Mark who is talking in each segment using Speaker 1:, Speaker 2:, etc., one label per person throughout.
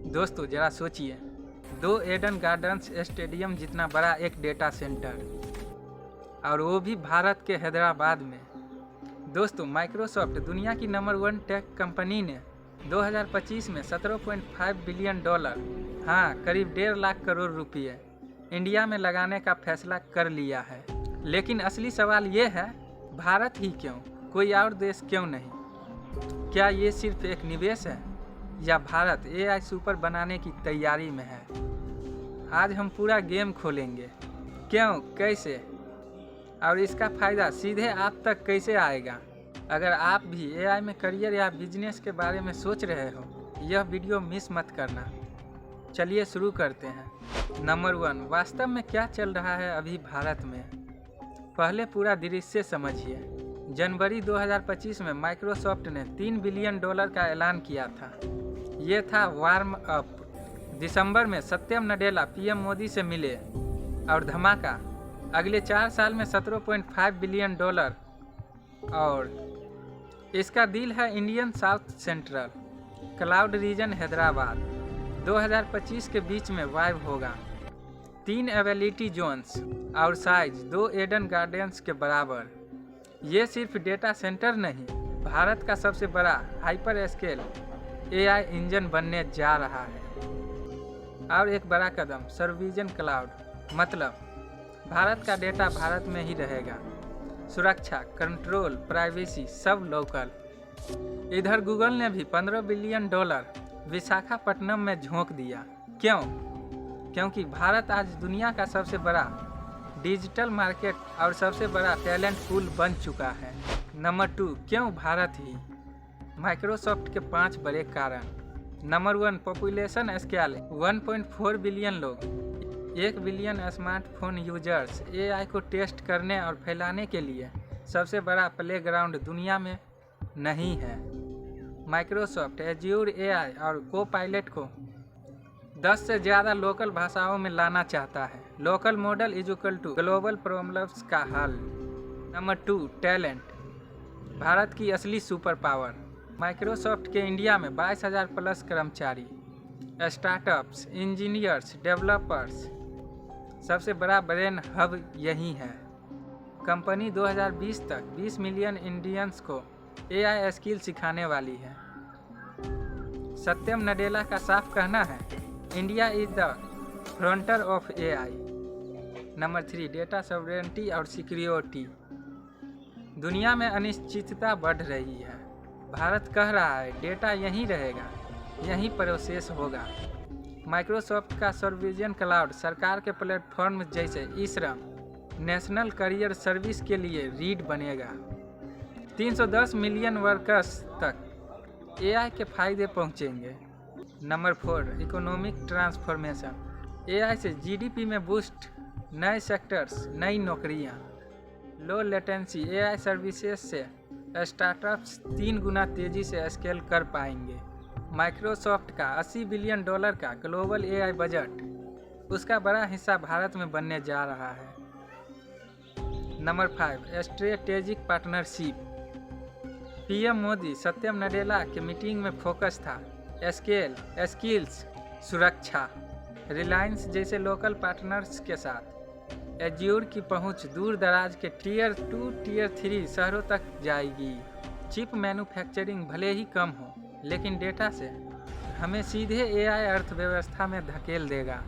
Speaker 1: दोस्तों जरा सोचिए, 2 एडन गार्डन्स स्टेडियम जितना बड़ा एक डेटा सेंटर, और वो भी भारत के हैदराबाद में। दोस्तों माइक्रोसॉफ्ट दुनिया की नंबर 1 टेक कंपनी ने 2025 में $17.5 बिलियन, हाँ करीब 1.5 लाख करोड़ रुपये इंडिया में लगाने का फैसला कर लिया है। लेकिन असली सवाल ये है, भारत ही क्यों, कोई और देश क्यों नहीं? क्या ये सिर्फ एक निवेश है या भारत AI सुपर बनाने की तैयारी में है? आज हम पूरा गेम खोलेंगे, क्यों, कैसे और इसका फ़ायदा सीधे आप तक कैसे आएगा। अगर आप भी AI में करियर या बिजनेस के बारे में सोच रहे हो, यह वीडियो मिस मत करना। चलिए शुरू करते हैं। नंबर 1, वास्तव में क्या चल रहा है अभी भारत में? पहले पूरा दृश्य समझिए। जनवरी 2025 में माइक्रोसॉफ्ट ने $3 बिलियन का ऐलान किया था। ये था वार्म अप। दिसंबर में सत्यम नडेला PM मोदी से मिले और धमाका, अगले 4 साल में $17.5 बिलियन, और इसका डील है Indian south central cloud region Hyderabad. 2025 के बीच में वाइव होगा। 3 एबिलिटी जोन्स और साइज 2 एडन गार्डन्स के बराबर। ये सिर्फ डेटा सेंटर नहीं, भारत का सबसे बड़ा हाइपर स्केल AI इंजन बनने जा रहा है। और एक बड़ा कदम, सर्विजन क्लाउड, मतलब भारत का डेटा भारत में ही रहेगा। सुरक्षा, कंट्रोल, प्राइवेसी सब लोकल। इधर गूगल ने भी $15 बिलियन विशाखापट्टनम में झोंक दिया। क्यों? क्योंकि भारत आज दुनिया का सबसे बड़ा डिजिटल मार्केट और सबसे बड़ा टैलेंट पूल बन चुका है। नंबर 2, क्यों भारत ही? माइक्रोसॉफ्ट के 5 बड़े कारण। नंबर 1, पॉपुलेशन स्केल, 1.4 बिलियन लोग, 1 बिलियन स्मार्टफोन यूजर्स। AI को टेस्ट करने और फैलाने के लिए सबसे बड़ा प्लेग्राउंड दुनिया में नहीं है। माइक्रोसॉफ्ट एज्योर AI और कोपायलट को 10 से ज़्यादा लोकल भाषाओं में लाना चाहता है। Local model is equal to global problems का हल। नंबर 2, टैलेंट, भारत की असली सुपर पावर। माइक्रोसॉफ्ट के इंडिया में 22,000 प्लस कर्मचारी, स्टार्टअप्स, इंजीनियर्स, डेवलपर्स, सबसे बड़ा ब्रेन हब यही है। कंपनी 2020 तक 20 मिलियन इंडियंस को AI स्किल सिखाने वाली है। सत्यम नडेला का साफ कहना है, India is the frontier of AI। Number 3, data sovereignty और सिक्योरिटी। दुनिया में अनिश्चितता बढ़ रही है। भारत कह रहा है डेटा यहीं रहेगा, यहीं प्रोसेस होगा। माइक्रोसॉफ्ट का सर्विजन क्लाउड सरकार के प्लेटफॉर्म जैसे ई-श्रम, नेशनल करियर सर्विस के लिए रीड बनेगा। 310 मिलियन वर्कर्स तक AI के फायदे पहुंचेंगे। Number 4, economic transformation. AI से GDP में बूस्ट, नए सेक्टर्स, नई नौकरियां। लो लेटेंसी AI सर्विसेज से स्टार्टअप्स 3 गुना तेजी से स्केल कर पाएंगे। माइक्रोसॉफ्ट का $80 बिलियन का ग्लोबल AI बजट, उसका बड़ा हिस्सा भारत में बनने जा रहा है। Number 5, strategic partnership. PM Modi Satyam Nadella के मीटिंग में फोकस था स्केल, स्किल्स, सुरक्षा। रिलायंस जैसे लोकल पार्टनर्स के साथ एज्योर की पहुंच दूर दराज के Tier 2, Tier 3 शहरों तक जाएगी। चिप मैन्युफैक्चरिंग भले ही कम हो, लेकिन डेटा से हमें सीधे AI अर्थव्यवस्था में धकेल देगा।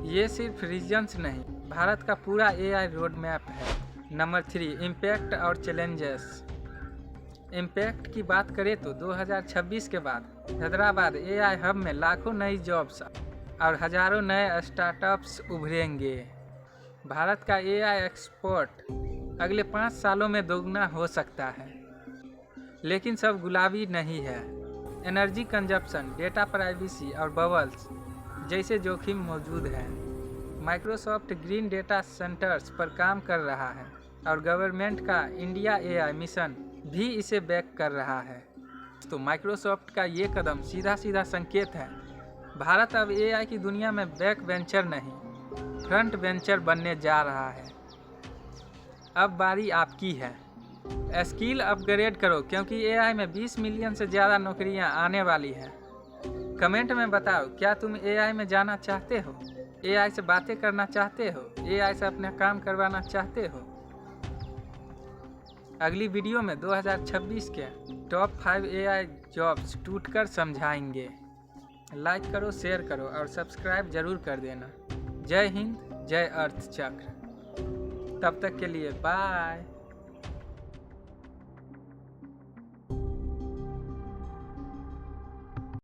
Speaker 1: ये सिर्फ रीजन्स नहीं, भारत का पूरा AI रोड मैप है। नंबर 3, इम्पैक्ट और चैलेंजेस। इम्पैक्ट की बात करें तो 2026 के बाद हैदराबाद AI हब में लाखों नई जॉब्स और हजारों नए स्टार्टअप्स उभरेंगे। भारत का AI एक्सपोर्ट अगले 5 सालों में दोगुना हो सकता है। लेकिन सब गुलाबी नहीं है। एनर्जी कंजप्शन, डेटा प्राइवेसी और बबल्स जैसे जोखिम मौजूद हैं। माइक्रोसॉफ्ट ग्रीन डेटा सेंटर्स पर काम कर रहा है और गवर्नमेंट का इंडिया AI मिशन भी इसे बैक कर रहा है। तो माइक्रोसॉफ्ट का ये कदम सीधा संकेत है, भारत अब AI की दुनिया में बैक वेंचर नहीं, फ्रंट वेंचर बनने जा रहा है। अब बारी आपकी है। स्किल अपग्रेड करो, क्योंकि AI में 20 मिलियन से ज़्यादा नौकरियां आने वाली हैं। कमेंट में बताओ, क्या तुम एआई में जाना चाहते हो? एआई से बातें करना चाहते हो? एआई से अपना काम करवाना चाहते हो? अगली वीडियो में 2026 के टॉप 5 एआई जॉब्स टूटकर समझाएंगे। लाइक करो, शेयर करो और सब्सक्राइब जरूर कर देना। जय हिंद, जय अर्थ चक्र। तब तक के लिए बाय।